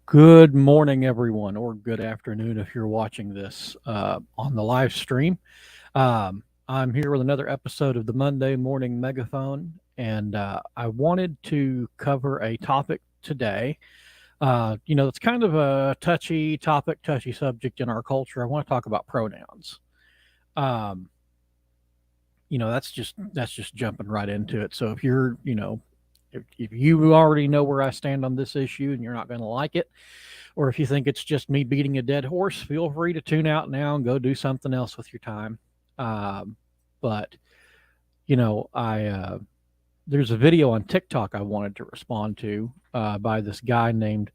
Good morning, everyone, or good afternoon if you're watching this on the live stream. I'm here with another episode of the Monday Morning Megaphone, and I wanted to cover a topic today. It's kind of a touchy topic, touchy subject in our culture. I want to talk about pronouns. Um, that's just jumping right into it. So if you're, if you already know where I stand on this issue and you're not going to like it, or if you think it's just me beating a dead horse, feel free to tune out now and go do something else with your time. But I there's a video on TikTok I wanted to respond to by this guy named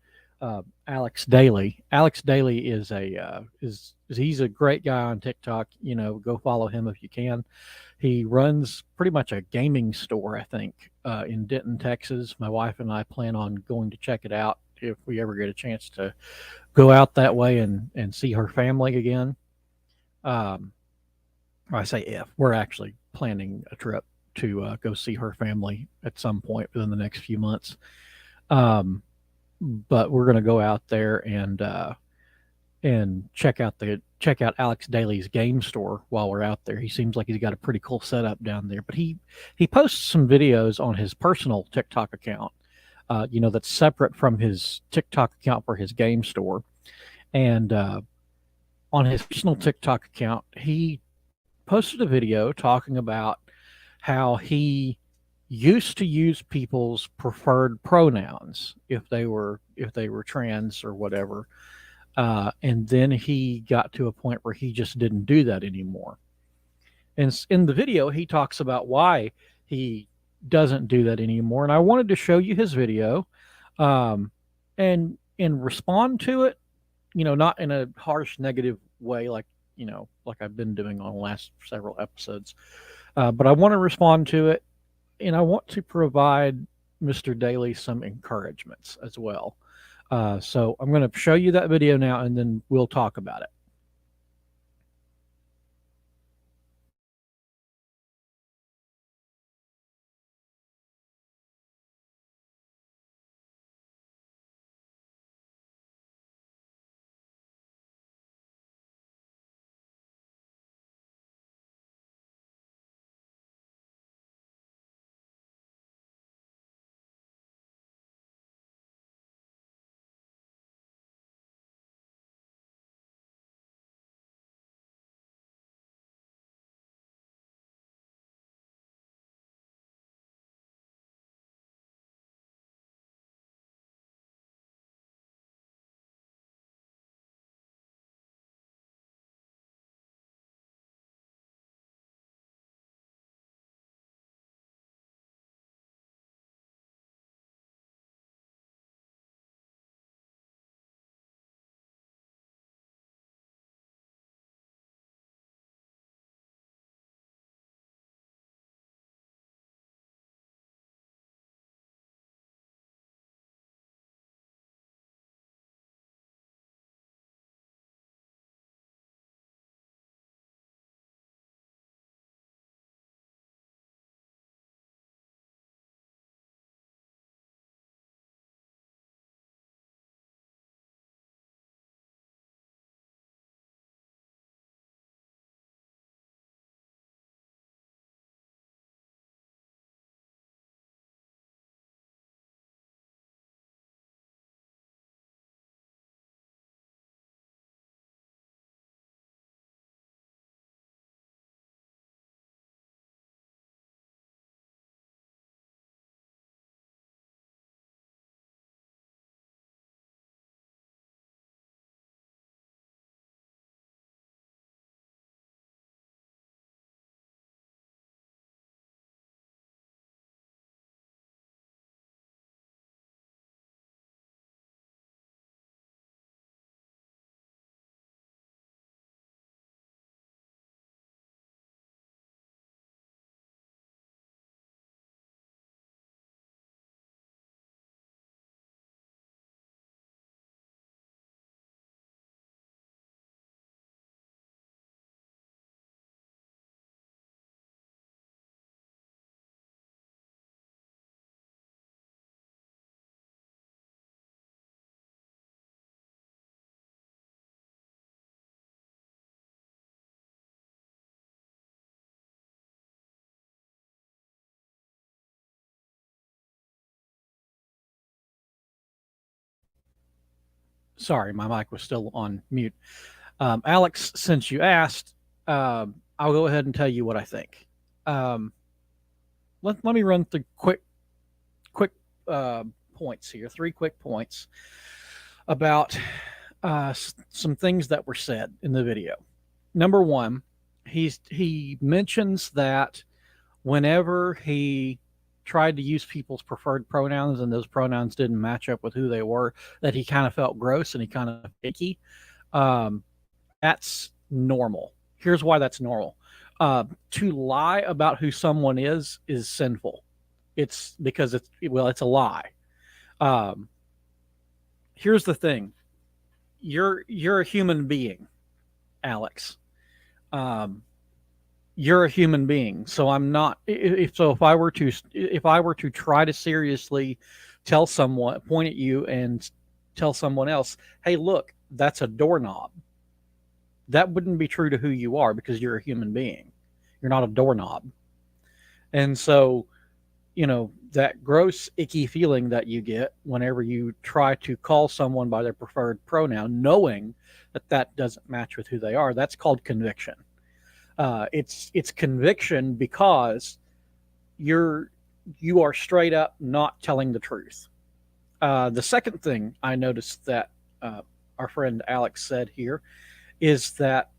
Alex Daly. Alex Daly is a he's a great guy on TikTok. Go follow him if you can. He runs pretty much a gaming store, I think, in Denton, Texas. My wife and I plan on going to check it out if we ever get a chance to go out that way and see her family again. Um, I say if we're actually planning a trip to go see her family at some point within the next few months. Um, but we're going to go out there and check out Alex Daly's game store while we're out there. He seems like he's got a pretty cool setup down there. But he posts some videos on his personal TikTok account. That's separate from his TikTok account for his game store. And on his personal TikTok account, he posted a video talking about how he used to use people's preferred pronouns if they were trans or whatever, and then he got to a point where he just didn't do that anymore. And in the video, he talks about why he doesn't do that anymore. And I wanted to show you his video, um, and respond to it, not in a harsh, negative way like I've been doing on the last several episodes. But I want to respond to it, and I want to provide Mr. Daly some encouragements as well. So I'm going to show you that video now, and then we'll talk about it. Sorry, my mic was still on mute. Alex, since you asked, I'll go ahead and tell you what I think. Um, let me run through quick uh, points here. Three quick points about some things that were said in the video. Number one, he mentions that whenever he tried to use people's preferred pronouns and those pronouns didn't match up with who they were, that he kind of felt gross and he kind of icky. That's normal. Here's why that's normal. To lie about who someone is sinful. It's because it's a lie. Um, Here's the thing. You're a human being, Alex. Um, you're a human being. So I'm not. If I were to try to seriously tell someone, point at you and tell someone else, hey, look, that's a doorknob. That wouldn't be true to who you are because you're a human being. You're not a doorknob. And so, that gross, icky feeling that you get whenever you try to call someone by their preferred pronoun, knowing that that doesn't match with who they are, that's called conviction. It's conviction because you are straight up not telling the truth. The second thing I noticed that our friend Alex said here is that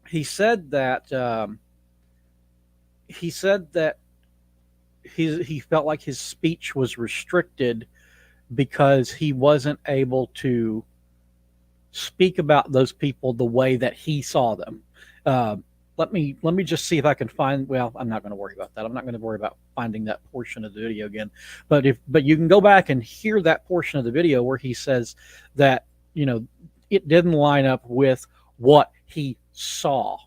he said that he said that he felt like his speech was restricted because he wasn't able to speak about those people the way that he saw them. Uh, let me just see if I can find. Well, I'm not going to worry about that. I'm not going to worry about finding that portion of the video again. But you can go back and hear that portion of the video where he says that it didn't line up with what he saw.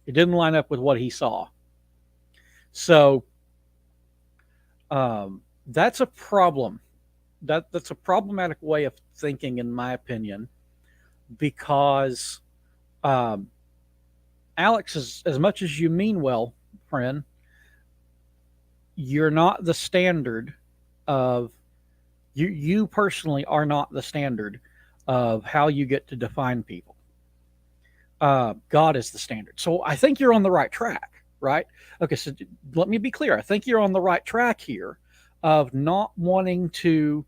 It didn't line up with what he saw. So that's a problem. That's a problematic way of thinking, in my opinion, because um, Alex, as much as you mean well, friend, you're not the standard of you personally are not the standard of how you get to define people. God is the standard. So I think you're on the right track, right? Okay, so let me be clear. I think you're on the right track here of not wanting to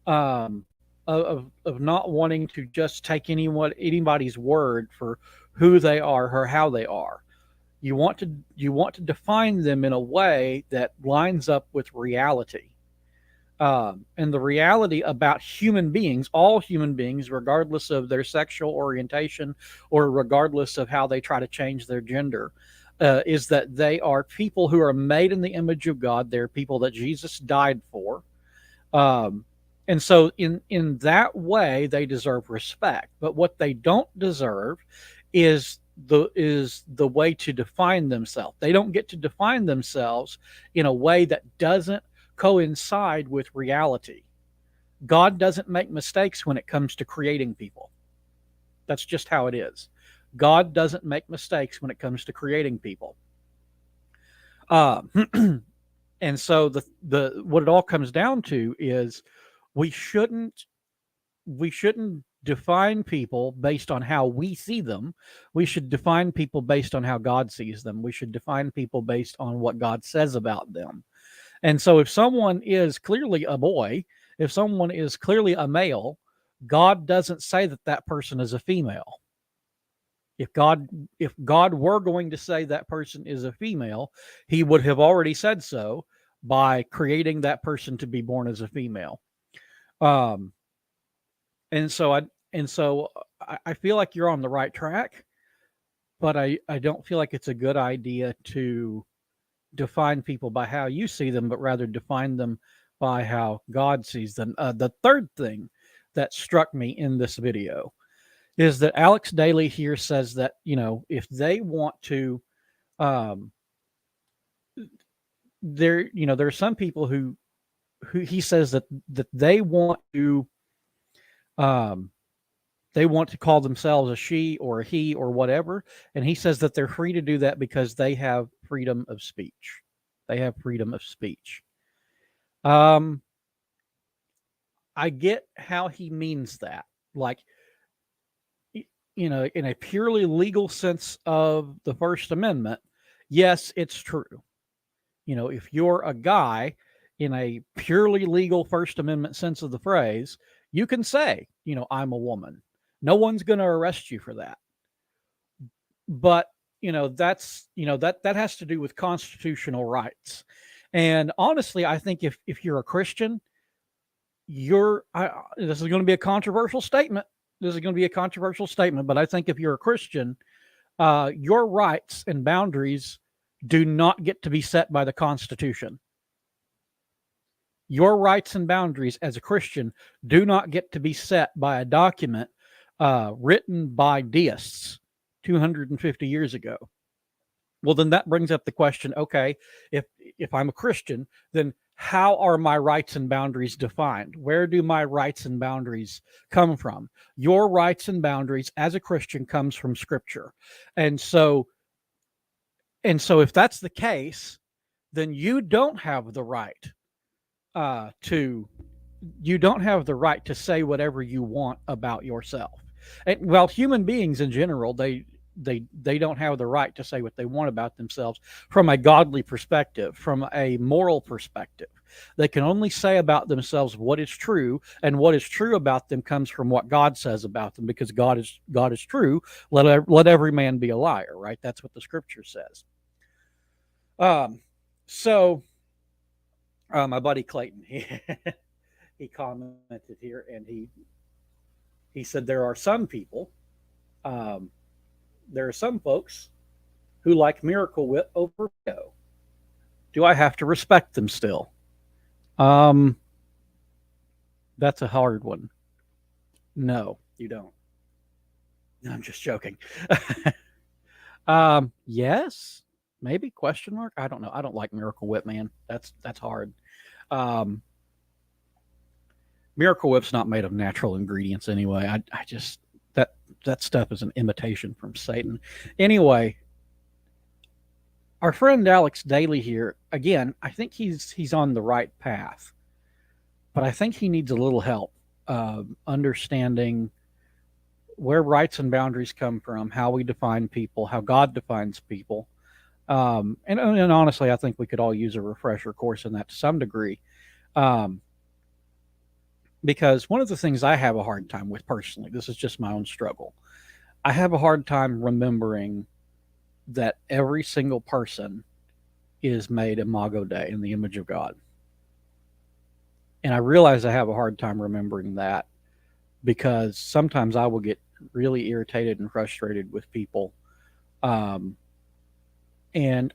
um, of not wanting to just take anybody's word for who they are or how they are. You want to define them in a way that lines up with reality. And the reality about human beings, all human beings, regardless of their sexual orientation or regardless of how they try to change their gender, is that they are people who are made in the image of God. They're people that Jesus died for. Um, and so in that way, they deserve respect. But what they don't deserve is the way to define themselves. They don't get to define themselves in a way that doesn't coincide with reality. God doesn't make mistakes when it comes to creating people. That's just how it is. God doesn't make mistakes when it comes to creating people. Uh, and so the what it all comes down to is we shouldn't we shouldn't define people based on how we see them. We should define people based on how God sees them. We should define people based on what God says about them. And so if someone is clearly a boy, if someone is clearly a male, God doesn't say that that person is a female. If God were going to say that person is a female, he would have already said so by creating that person to be born as a female. Um, and so I feel like you're on the right track, but I don't feel like it's a good idea to define people by how you see them, but rather define them by how God sees them. The third thing that struck me in this video is that Alex Daly here says that if they want to, um, there are some people who he says that um, they want to call themselves a she or a he or whatever, and he says that they're free to do that because they have freedom of speech. They have freedom of speech. Um, I get how he means that. Like, in a purely legal sense of the First Amendment, yes, it's true. If you're a guy in a purely legal First Amendment sense of the phrase, you can say, I'm a woman. No one's going to arrest you for that. But that has to do with constitutional rights. And honestly, I think if you're a Christian, this is going to be a controversial statement. This is going to be a controversial statement, but I think if you're a Christian, your rights and boundaries do not get to be set by the Constitution. Your rights and boundaries as a Christian do not get to be set by a document written by deists 250 years ago. Well, then that brings up the question, okay, if I'm a Christian, then how are my rights and boundaries defined? Where do my rights and boundaries come from? Your rights and boundaries as a Christian comes from Scripture. And so if that's the case, then you don't have the right to say whatever you want about yourself. And well, human beings in general, they don't have the right to say what they want about themselves from a godly perspective, from a moral perspective. They can only say about themselves what is true, and what is true about them comes from what God says about them, because God is true. Let every man be a liar, right? That's what the Scripture says. So my buddy Clayton, he commented here, and he said there are some people, there are some folks who like Miracle Whip over Mayo. Do I have to respect them still? That's a hard one. No, you don't. No, I'm just joking. Yes, maybe, question mark. I don't know. I don't like Miracle Whip, man. That's hard. Um, Miracle Whip's not made of natural ingredients anyway. I just that stuff is an imitation from Satan. Anyway, our friend Alex Daly here again. I think he's on the right path, but I think he needs a little help understanding where rights and boundaries come from, how we define people, how God defines people. And honestly, I think we could all use a refresher course in that to some degree. Because one of the things I have a hard time with personally, this is just my own struggle. I have a hard time remembering that every single person is made imago Dei, in the image of God. And I realize I have a hard time remembering that because sometimes I will get really irritated and frustrated with people. And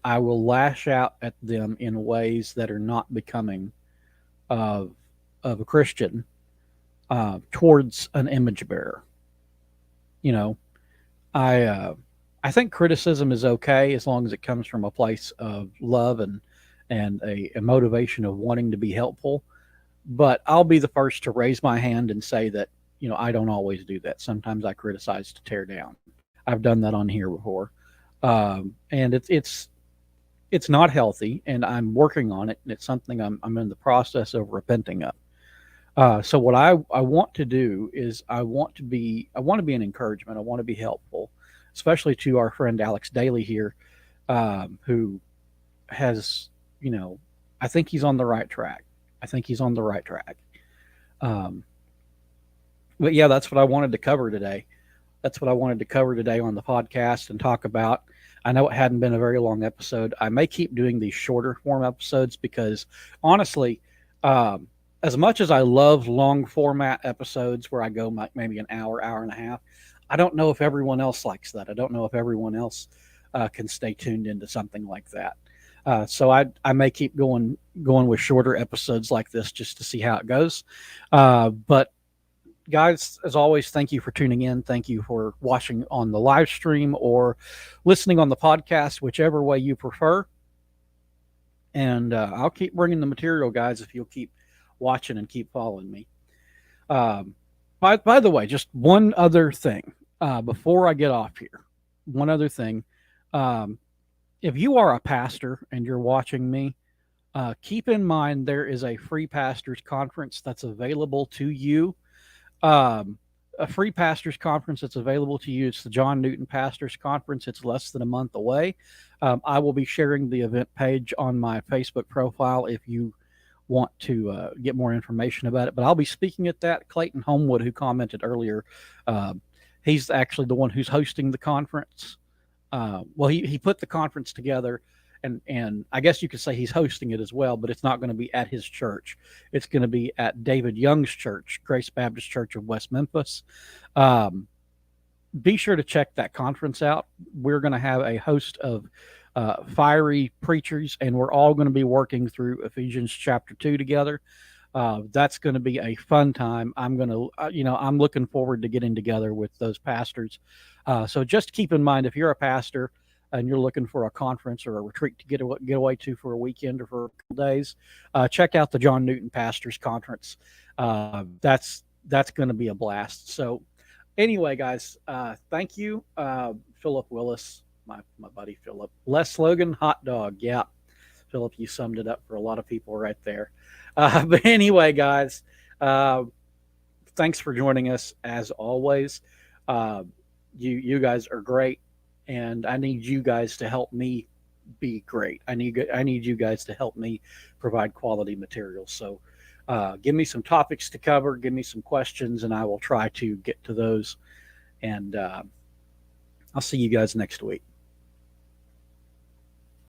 I will lash out at them in ways that are not becoming of a Christian towards an image bearer. You know, I think criticism is okay as long as it comes from a place of love and a motivation of wanting to be helpful. But I'll be the first to raise my hand and say that I don't always do that. Sometimes I criticize to tear down. I've done that on here before, and it's not healthy, and I'm working on it, and it's something I'm in the process of repenting of. So what I want to do is I want to be an encouragement. I want to be helpful, especially to our friend Alex Daly here, who has I think he's on the right track. I think he's on the right track. Um, but yeah, that's what I wanted to cover today. That's what I wanted to cover today on the podcast and talk about. I know it hadn't been a very long episode. I may keep doing these shorter form episodes because honestly, as much as I love long format episodes where I go maybe an hour, hour and a half, I don't know if everyone else likes that. I don't know if everyone else can stay tuned into something like that. So I may keep going with shorter episodes like this just to see how it goes. But guys, as always, thank you for tuning in. Thank you for watching on the live stream or listening on the podcast, whichever way you prefer. And I'll keep bringing the material, guys, if you'll keep watching and keep following me. By the way, just one other thing before I get off here. One other thing. If you are a pastor and you're watching me, keep in mind there is a free pastors conference that's available to you. a free pastors conference that's available to you. It's the John Newton Pastors Conference. It's less than a month away. I will be sharing the event page on my Facebook profile if you want to get more information about it. But I'll be speaking at that. Clayton Homewood, who commented earlier, uh, he's actually the one who's hosting the conference. Well, he put the conference together, and I guess you could say he's hosting it as well, but it's not going to be at his church. It's going to be at David Young's church, Grace Baptist Church of West Memphis. Um, be sure to check that conference out. We're going to have a host of fiery preachers, and we're all going to be working through Ephesians chapter 2 together. That's going to be a fun time. I'm going to, I'm looking forward to getting together with those pastors. So just keep in mind, if you're a pastor and you're looking for a conference or a retreat to get away to for a weekend or for a couple days, check out the John Newton Pastors Conference. That's going to be a blast. So anyway, guys, thank you, Philip Willis, my buddy Philip. Les Logan, hot dog. Yeah, Philip, you summed it up for a lot of people right there. But anyway, guys, thanks for joining us as always. You guys are great, and I need you guys to help me be great. I need you guys to help me provide quality materials. So give me some topics to cover, give me some questions, and I will try to get to those. And I'll see you guys next week.